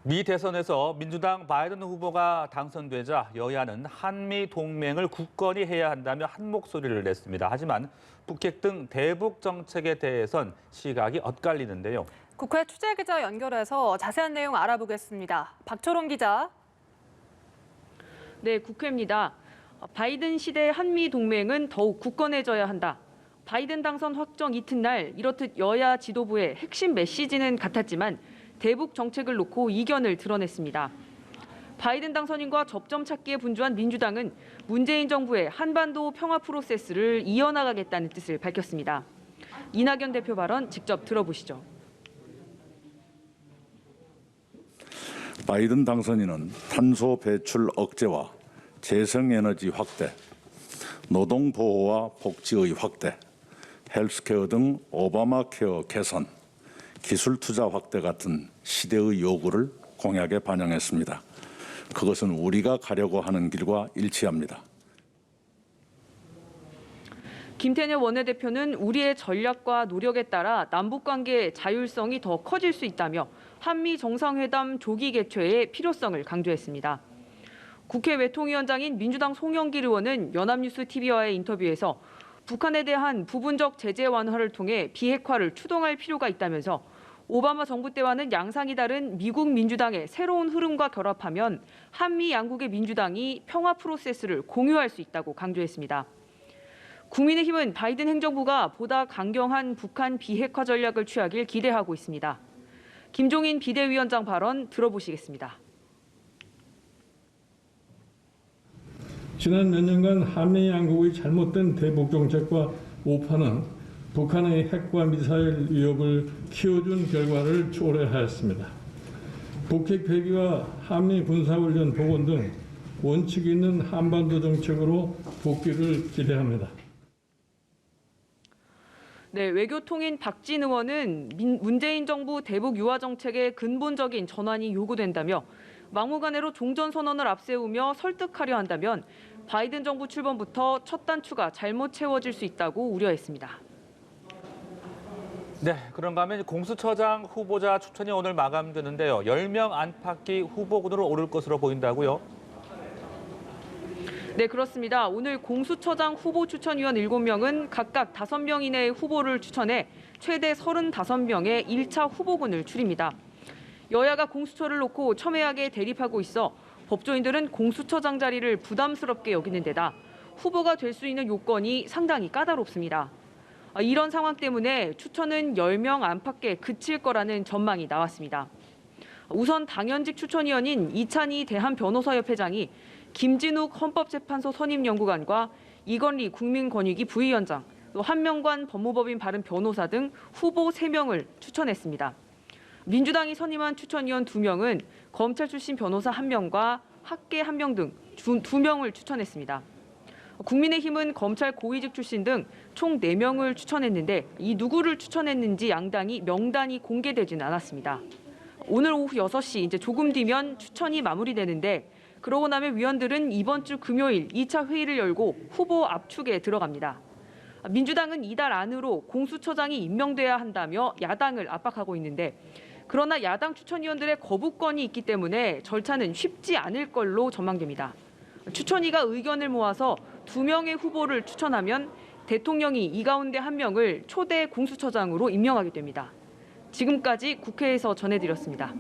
미 대선에서 민주당 바이든 후보가 당선되자 여야는 한미 동맹을 굳건히 해야 한다며 한 목소리를 냈습니다. 하지만 북핵 등 대북 정책에 대해선 시각이 엇갈리는데요. 국회 취재기자 연결해서 자세한 내용 알아보겠습니다. 박초롱 기자. 네, 국회입니다. 바이든 시대 한미 동맹은 더욱 굳건해져야 한다. 바이든 당선 확정 이튿날 이렇듯 여야 지도부의 핵심 메시지는 같았지만 대북 정책을 놓고 이견을 드러냈습니다. 바이든 당선인과 접점 찾기에 분주한 민주당은 문재인 정부의 한반도 평화 프로세스를 이어나가겠다는 뜻을 밝혔습니다. 이낙연 대표 발언 직접 들어보시죠. 바이든 당선인은 탄소 배출 억제와 재생에너지 확대, 노동 보호와 복지의 확대, 헬스케어 등 오바마 케어 개선, 기술 투자 확대 같은 시대의 요구를 공약에 반영했습니다. 그것은 우리가 가려고 하는 길과 일치합니다. 김태년 원내대표는 우리의 전략과 노력에 따라 남북관계의 자율성이 더 커질 수 있다며 한미 정상회담 조기 개최의 필요성을 강조했습니다. 국회 외통위원장인 민주당 송영길 의원은 연합뉴스 TV와의 인터뷰에서 북한에 대한 부분적 제재 완화를 통해 비핵화를 추동할 필요가 있다면서 오바마 정부 때와는 양상이 다른 미국 민주당의 새로운 흐름과 결합하면 한미 양국의 민주당이 평화 프로세스를 공유할 수 있다고 강조했습니다. 국민의힘은 바이든 행정부가 보다 강경한 북한 비핵화 전략을 취하길 기대하고 있습니다. 김종인 비대위원장 발언 들어보시겠습니다. 지난 몇 년간 한미 양국의 잘못된 대북 정책과 오판은 북한의 핵과 미사일 위협을 키워준 결과를 초래하였습니다. 북핵 폐기와 한미 군사훈련 복원 등 원칙 있는 한반도 정책으로 복귀를 기대합니다. 네, 외교통인 박진 의원은 문재인 정부 대북 유화 정책의 근본적인 전환이 요구된다며 막무가내로 종전선언을 앞세우며 설득하려 한다면 바이든 정부 출범부터 첫 단추가 잘못 채워질 수 있다고 우려했습니다. 네, 그런가 하면 공수처장 후보자 추천이 오늘 마감되는데요. 10명 안팎이 후보군으로 오를 것으로 보인다고요? 네, 그렇습니다. 오늘 공수처장 후보 추천위원 7명은 각각 5명 이내의 후보를 추천해 최대 35명의 1차 후보군을 추립니다. 여야가 공수처를 놓고 첨예하게 대립하고 있어 법조인들은 공수처장 자리를 부담스럽게 여기는 데다 후보가 될 수 있는 요건이 상당히 까다롭습니다. 이런 상황 때문에 추천은 10명 안팎에 그칠 거라는 전망이 나왔습니다. 우선 당연직 추천위원인 이찬희 대한변호사협회장이 김진욱 헌법재판소 선임연구관과 이건리 국민권익위 부위원장, 또 한명관 법무법인 바른 변호사 등 후보 3명을 추천했습니다. 민주당이 선임한 추천위원 2명은 검찰 출신 변호사 1명과 학계 1명 등 2명을 추천했습니다. 국민의힘은 검찰 고위직 출신 등 총 4명을 추천했는데 이 누구를 추천했는지 양당이 명단이 공개되지는 않았습니다. 오늘 오후 6시 이제 조금 뒤면 추천이 마무리되는데 그러고 나면 위원들은 이번 주 금요일 2차 회의를 열고 후보 압축에 들어갑니다. 민주당은 이달 안으로 공수처장이 임명돼야 한다며 야당을 압박하고 있는데 그러나 야당 추천위원들의 거부권이 있기 때문에 절차는 쉽지 않을 걸로 전망됩니다. 추천위가 의견을 모아서 2명의 후보를 추천하면 대통령이 이 가운데 1명을 초대 공수처장으로 임명하게 됩니다. 지금까지 국회에서 전해드렸습니다.